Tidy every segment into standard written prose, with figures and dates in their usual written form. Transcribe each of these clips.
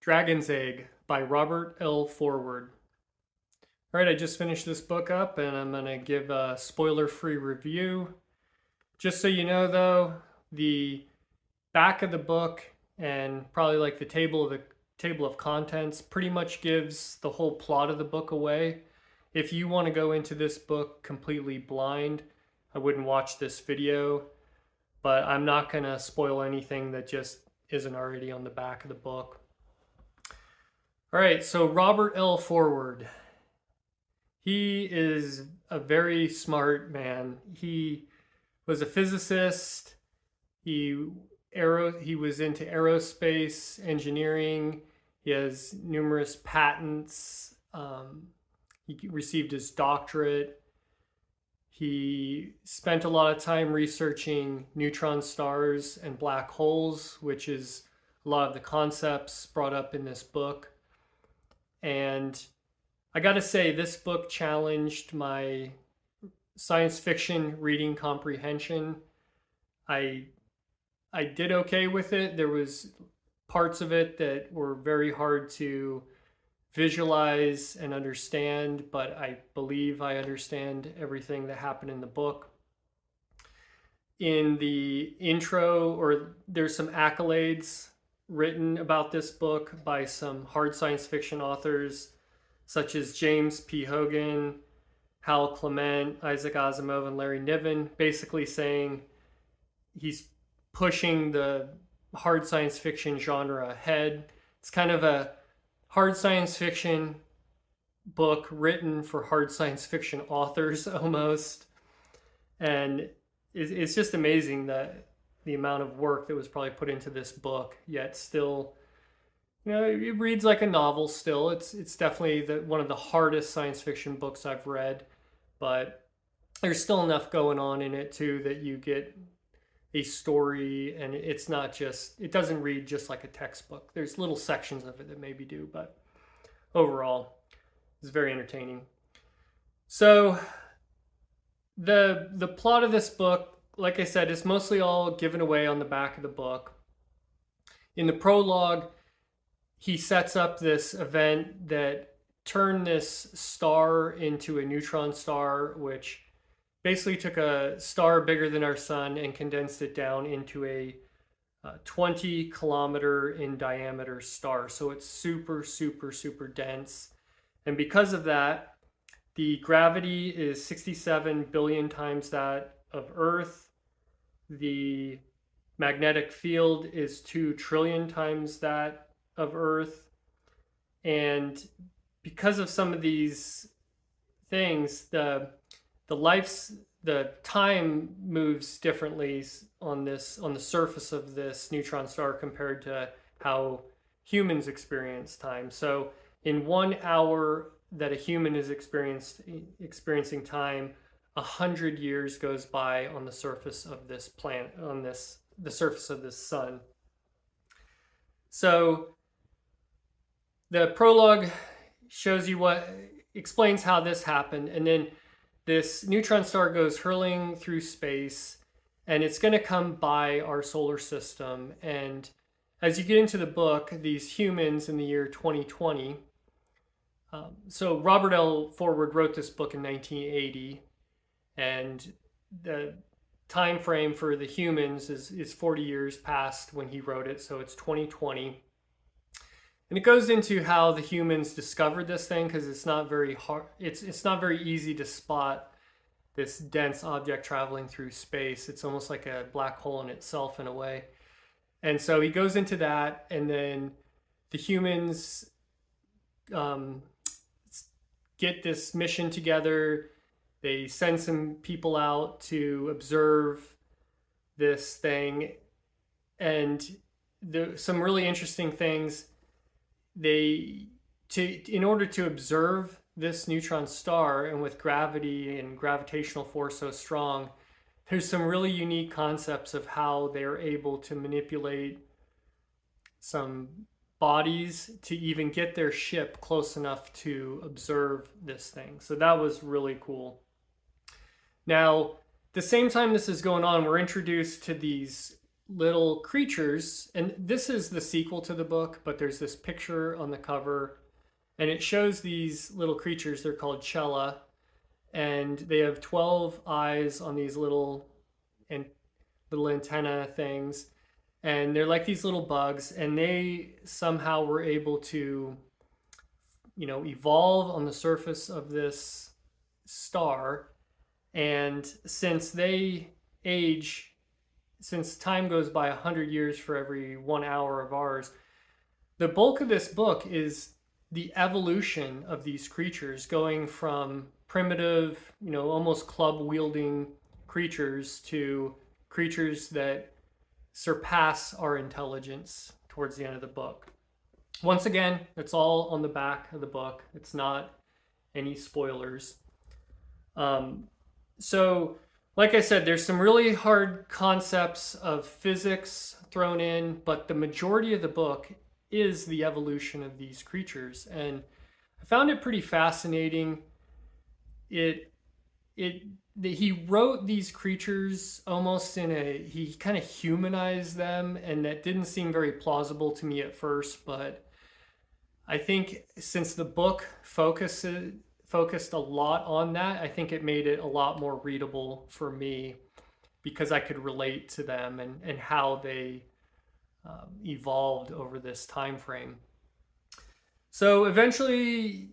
Dragon's Egg by Robert L. Forward. All right, I just finished this book up and I'm going to give a spoiler free review. Just so you know, though, the back of the book and probably like the table of contents pretty much gives the whole plot of the book away. If you want to go into this book completely blind, I wouldn't watch this video, but I'm not going to spoil anything that just isn't already on the back of the book. All right, so Robert L. Forward. He is a very smart man. He was a physicist. He was into aerospace engineering. He has numerous patents. He received his doctorate. He spent a lot of time researching neutron stars and black holes, which is a lot of the concepts brought up in this book. And I got to say, this book challenged my science fiction reading comprehension. I I did okay with it. There was parts of it that were very hard to visualize and understand, but I believe I understand everything that happened in the book. In the intro, or there's some accolades written about this book by some hard science fiction authors such as James P. Hogan, Hal Clement, Isaac Asimov, and Larry Niven, basically saying he's pushing the hard science fiction genre ahead. It's kind of a hard science fiction book written for hard science fiction authors almost. And it's just amazing that the amount of work that was probably put into this book, yet still, it reads like a novel still. It's definitely one of the hardest science fiction books I've read, but there's still enough going on in it too that you get a story, and it doesn't read just like a textbook. There's little sections of it that maybe do, but overall it's very entertaining. So the plot of this book, like I said, is mostly all given away on the back of the book. In the prologue, he sets up this event that turned this star into a neutron star, which basically took a star bigger than our sun and condensed it down into a 20 kilometer in diameter star. So it's super, super, super dense. And because of that, the gravity is 67 billion times that of Earth. The magnetic field is 2 trillion times that of Earth. And because of some of these things, the time moves differently on the surface of this neutron star compared to how humans experience time. So in 1 hour that a human is experiencing time, 100 years goes by on the surface of this planet, the surface of this sun. So the prologue explains how this happened, and then this neutron star goes hurling through space, and it's going to come by our solar system. And as you get into the book, these humans in the year 2020, so Robert L. Forward wrote this book in 1980, and the time frame for the humans is 40 years past when he wrote it, so it's 2020. And it goes into how the humans discovered this thing, because it's not very hard. It's not very easy to spot this dense object traveling through space. It's almost like a black hole in itself in a way. And so he goes into that, and then the humans get this mission together. They send some people out to observe this thing, and some really interesting things. In order to observe this neutron star, and with gravity and gravitational force so strong, there's some really unique concepts of how they're able to manipulate some bodies to even get their ship close enough to observe this thing. So that was really cool. Now, the same time this is going on, we're introduced to these little creatures, and this is the sequel to the book, but there's this picture on the cover, and it shows these little creatures. They're called Cheela, and they have 12 eyes on these and little antenna things, and they're like these little bugs, and they somehow were able to, evolve on the surface of this star. And age since time goes by 100 years for every 1 hour of ours, the bulk of this book is the evolution of these creatures, going from primitive, almost club wielding creatures to creatures that surpass our intelligence towards the end of the book. Once again, it's all on the back of the book. It's not any spoilers. So, like I said, there's some really hard concepts of physics thrown in, but the majority of the book is the evolution of these creatures. And I found it pretty fascinating. He wrote these creatures almost he kind of humanized them, and that didn't seem very plausible to me at first, but I think since the book focused a lot on that, I think it made it a lot more readable for me because I could relate to them and how they evolved over this time frame. So eventually,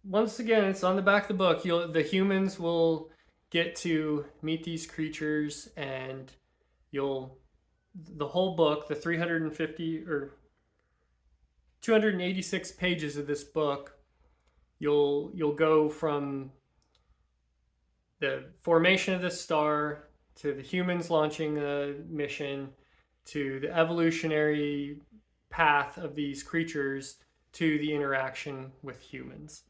once again, it's on the back of the book. The humans will get to meet these creatures, and the whole book, the 350 or 286 pages of this book, you'll go from the formation of the star to the humans launching a mission to the evolutionary path of these creatures to the interaction with humans.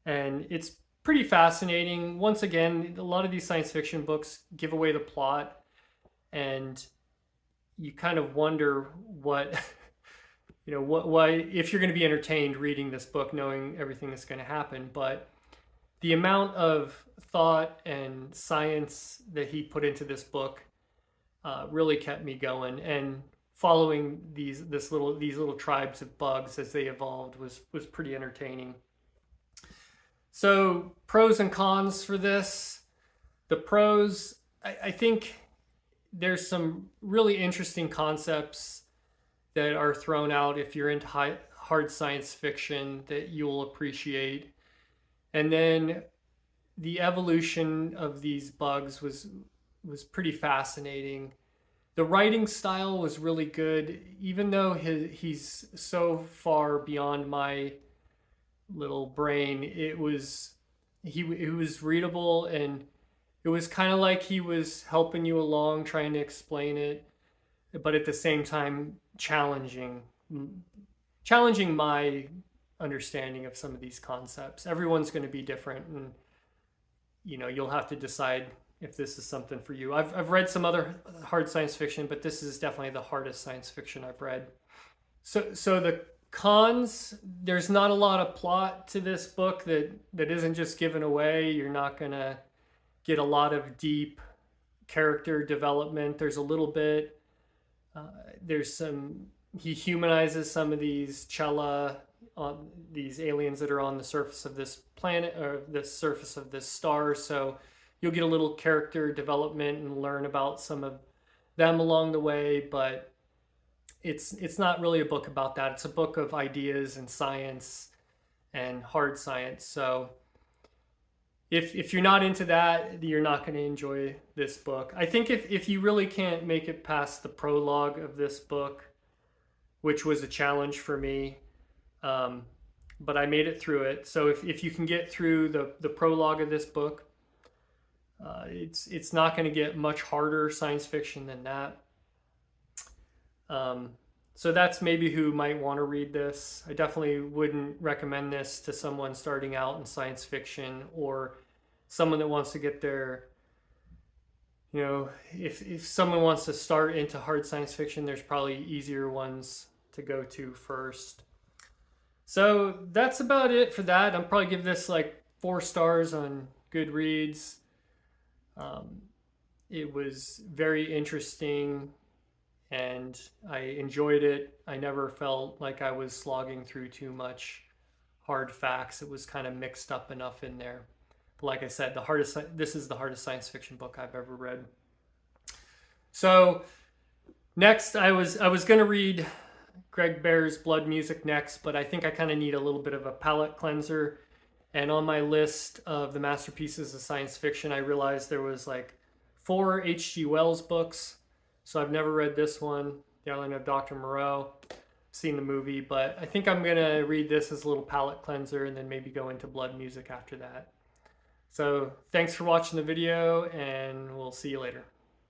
And it's pretty fascinating. Once again, a lot of these science fiction books give away the plot, and you kind of wonder what why, if you're going to be entertained reading this book knowing everything that's going to happen. But the amount of thought and science that he put into this book really kept me going, and following these little tribes of bugs as they evolved was pretty entertaining. So, pros and cons for this. The pros, I think there's some really interesting concepts that are thrown out if you're into hard science fiction that you'll appreciate. And then the evolution of these bugs was pretty fascinating. The writing style was really good, even though he's so far beyond my little brain. He was readable, and it was kind of like he was helping you along, trying to explain it, but at the same time challenging my understanding of some of these concepts. Everyone's going to be different, and you'll have to decide if this is something for you. I've read some other hard science fiction, but this is definitely the hardest science fiction I've read. So the cons, there's not a lot of plot to this book that isn't just given away. You're not going to get a lot of deep character development. There's a little bit. He humanizes some of these Cheela, these aliens that are on the surface of this planet, or the surface of this star. So you'll get a little character development and learn about some of them along the way, but it's not really a book about that. It's a book of ideas and science and hard science. So if you're not into that, you're not going to enjoy this book. I think if you really can't make it past the prologue of this book, which was a challenge for me, but I made it through it. So if you can get through the prologue of this book, it's not going to get much harder science fiction than that. So that's maybe who might want to read this. I definitely wouldn't recommend this to someone starting out in science fiction, or someone that wants to get their, if someone wants to start into hard science fiction, there's probably easier ones to go to first. So that's about it for that. I'll probably give this like 4 stars on Goodreads. It was very interesting, and I enjoyed it. I never felt like I was slogging through too much hard facts. It was kind of mixed up enough in there. But like I said, this is the hardest science fiction book I've ever read. So next, I was going to read Greg Bear's Blood Music next, but I think I kind of need a little bit of a palate cleanser. And on my list of the masterpieces of science fiction, I realized there was like 4 H.G. Wells books. So I've never read this one, The Island of Dr. Moreau. Seen the movie, but I think I'm going to read this as a little palate cleanser and then maybe go into Blood Music after that. So thanks for watching the video, and we'll see you later.